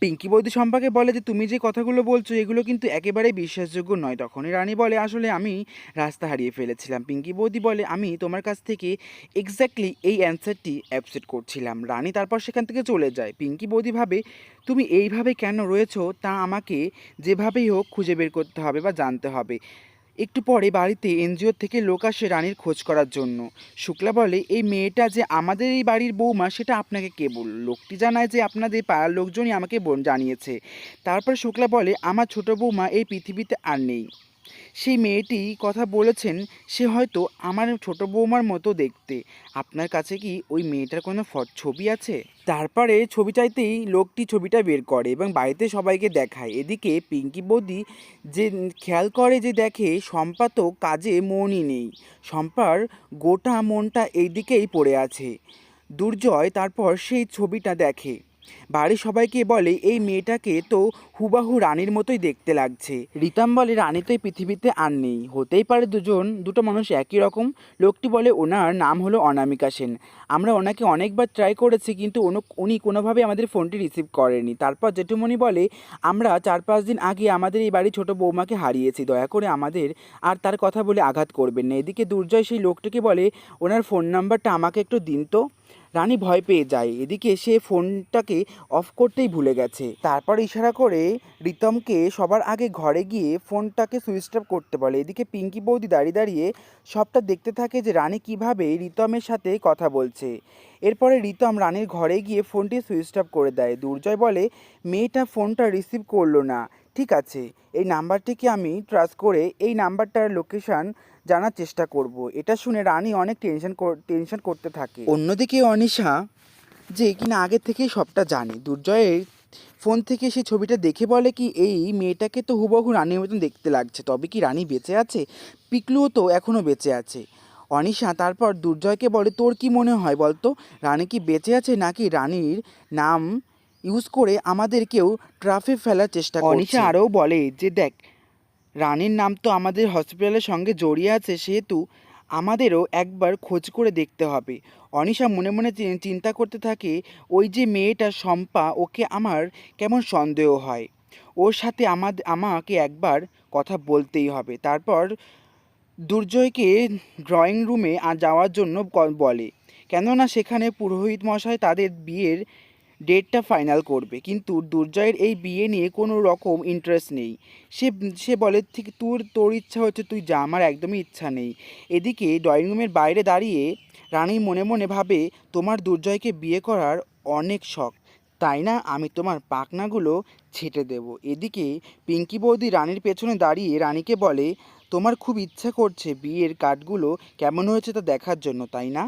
পিঙ্কি বৌদি শম্পাকে বলে যে তুমি যে কথাগুলো বলছো এগুলো কিন্তু একেবারেই বিশ্বাসযোগ্য নয়। তখনই রানী বলে আসলে আমি রাস্তা হারিয়ে ফেলেছিলাম। পিঙ্কি বৌদি বলে আমি তোমার কাছ থেকে এক্স্যাক্টলি এই অ্যান্সারটি অ্যাকসেপ্ট করছিলাম। রানী তারপর সেখান থেকে চলে যায়। পিঙ্কি বৌদি ভাবে তুমি এইভাবে কেন রয়েছো তা আমাকে যেভাবেই হোক খুঁজে বের করতে হবে বা জানতে হবে। একটু পরে বাড়িতে এনজিও থেকে লোক আসে রানীর খোঁজ করার জন্য। শুক্লা বলে এই মেয়েটা যে আমাদের এই বাড়ির বৌমা সেটা আপনাকে কে বলল? লোকটি জানায় যে আপনাদের পাড়ার লোকজনই আমাকে জানিয়েছে। তারপর শুক্লা বলে আমার ছোট বৌমা এই পৃথিবীতে আর নেই। সেই মেয়েটি কথা বলেছেন সে হয়তো আমার ছোট বৌমার মতো দেখতে। আপনার কাছে কি ওই মেয়েটার কোনো ছবি আছে? তারপরে ছবি চাইতেই লোকটি ছবিটা বের করে এবং বাড়িতে সবাইকে দেখায়। এদিকে পিঙ্কি বৌদি যে খেয়াল করে যে দেখে শম্পা তো কাজে মনই নেই। শম্পার গোটা মনটা এই দিকেই পড়ে আছে। দুর্জয় তারপর সেই ছবিটা দেখে। বাড়ির সবাইকে বলে এই মেয়েটাকে তো হুবাহু রানীর মতোই দেখতে লাগছে। রিতম বলে রানী তো এই পৃথিবীতে আর নেই, হতেই পারে দুটো মানুষ একই রকম। লোকটি বলে ওনার নাম হলো অনামিকা সেন। আমরা ওনাকে অনেকবার ট্রাই করেছি কিন্তু উনি কোনোভাবে আমাদের ফোনটি রিসিভ করেনি। তারপর জেঠুমণি বলে আমরা 4-5 দিন আগে আমাদের এই বাড়ির ছোট বৌমাকে হারিয়েছি, দয়া করে আমাদের আর তার কথা বলে আঘাত করবেন না। এদিকে দুর্জয় সেই লোকটিকে বলে ওনার ফোন নাম্বারটা আমাকে একটু দিন তো। রানী ভয় পেয়ে যায়। এদিকে সে ফোনটাকে অফ করতেই ভুলে গেছে। তারপর ইশারা করে রিতমকে সবার আগে ঘরে গিয়ে ফোনটাকে সুইচ অফ করতে বলে। এদিকে পিঙ্কি বৌদি দাঁড়িয়ে দাঁড়িয়ে সবটা দেখতে থাকে যে রানী কিভাবে রিতমের সাথে কথা বলছে। এরপরে রিতম রানীর ঘরে গিয়ে ফোনটি সুইচ অফ করে দেয়। দুর্জয় বলে মেয়েটা ফোনটা রিসিভ করলো না। ঠিক আছে, এই নাম্বারটিকে আমি ট্রাস্ট করে এই নাম্বারটার লোকেশন জানার চেষ্টা করব। এটা শুনে রানী অনেক টেনশন করতে থাকে। অন্যদিকে অনিশা যে কিনা আগে থেকেই সবটা জানে, দুর্জয়ের ফোন থেকে সেই ছবিটা দেখে বলে কি এই মেয়েটাকে তো হুবহু রানীর মতন দেখতে লাগছে, তবে কি রানী বেঁচে আছে? পিকলুও তো এখনও বেঁচে আছে। অনিশা তারপর দুর্জয়কে বলে তোর কি মনে হয় বলতো, রানী কি বেঁচে আছে নাকি রানীর নাম ইউজ করে আমাদেরকেও ট্রাফে ফেলার চেষ্টা করছে? অনিশা আরও বলে যে দেখ, রানীর নাম তো আমাদের হসপিটালের সঙ্গে জড়িয়ে আছে, সেহেতু আমাদেরও একবার খোঁজ করে দেখতে হবে। অনিশা মনে মনে চিন্তা করতে থাকে ওই যে মেয়েটা শম্পা, ওকে আমার কেমন সন্দেহ হয়। ওর সাথে আমাকে একবার কথা বলতেই হবে। তারপর দুর্জয়কে ড্রয়িং রুমে যাওয়ার জন্য বলে, কেননা সেখানে পুরোহিত মশাই তাদের বিয়ের ডেটটা ফাইনাল করবে। কিন্তু দুর্জয়ের এই বিয়ে নিয়ে কোনো রকম ইন্টারেস্ট নেই। সে সে বলে ঠিক তোর ইচ্ছা হচ্ছে তুই যা, আমার একদমই ইচ্ছা নেই। এদিকে ড্রয়িং রুমের বাইরে দাঁড়িয়ে রানী মনে মনে ভাবে তোমার দুর্জয়কে বিয়ে করার অনেক শখ, তাই না? আমি তোমার পাখনাগুলো ছেঁটে দেব। এদিকে পিঙ্কি বৌদি রানীর পেছনে দাঁড়িয়ে রানীকে বলে তোমার খুব ইচ্ছা করছে বিয়ের কার্ডগুলো কেমন হয়েছে তা দেখার জন্য, তাই না?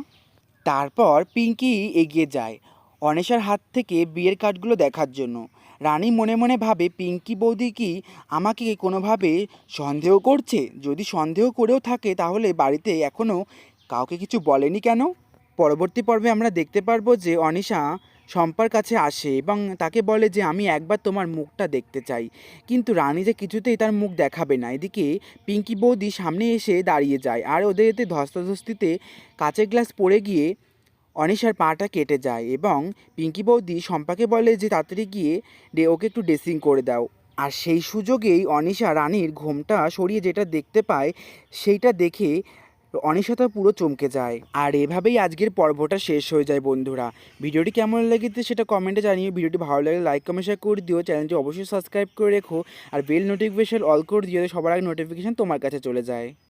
তারপর পিঙ্কি এগিয়ে যায় অনিশার হাত থেকে বিয়ের কার্ডগুলো দেখার জন্য। রানী মনে মনে ভাবে পিঙ্কি বৌদি কি আমাকে কোনোভাবে সন্দেহ করছে? যদি সন্দেহ করেও থাকে তাহলে বাড়িতে এখনও কাউকে কিছু বলেনি কেন? পরবর্তী পর্বে আমরা দেখতে পারবো যে অনিশা শম্পার কাছে আসে এবং তাকে বলে যে আমি একবার তোমার মুখটা দেখতে চাই, কিন্তু রানী যে কিছুতেই তার মুখ দেখাবে না। এদিকে পিঙ্কি বৌদি সামনে এসে দাঁড়িয়ে যায় আর ওদের এতে ধস্তাধস্তিতে কাঁচের গ্লাস পড়ে গিয়ে অনিশার পাটা কেটে যায় এবং পিঙ্কি বৌদি শম্পাকে বলে যে তাড়াতাড়ি গিয়ে ওকে একটু ড্রেসিং করে দাও। আর সেই সুযোগেই অনিশা রানীর ঘোমটা সরিয়ে যেটা দেখতে পায় সেইটা দেখে অনিশা তো পুরো চমকে যায়। আর এভাবেই আজকের পর্বটা শেষ হয়ে যায় বন্ধুরা। ভিডিওটি কেমন লেগেছে সেটা কমেন্টে জানিয়ে, ভিডিওটি ভালো লাগলে লাইক কমেন্ট শেয়ার করে দিও, চ্যানেলটি অবশ্যই সাবস্ক্রাইব করে রেখো আর বেল নোটিফিকেশন অল করে দিও, সবার আগে নোটিফিকেশন তোমার কাছে চলে যায়।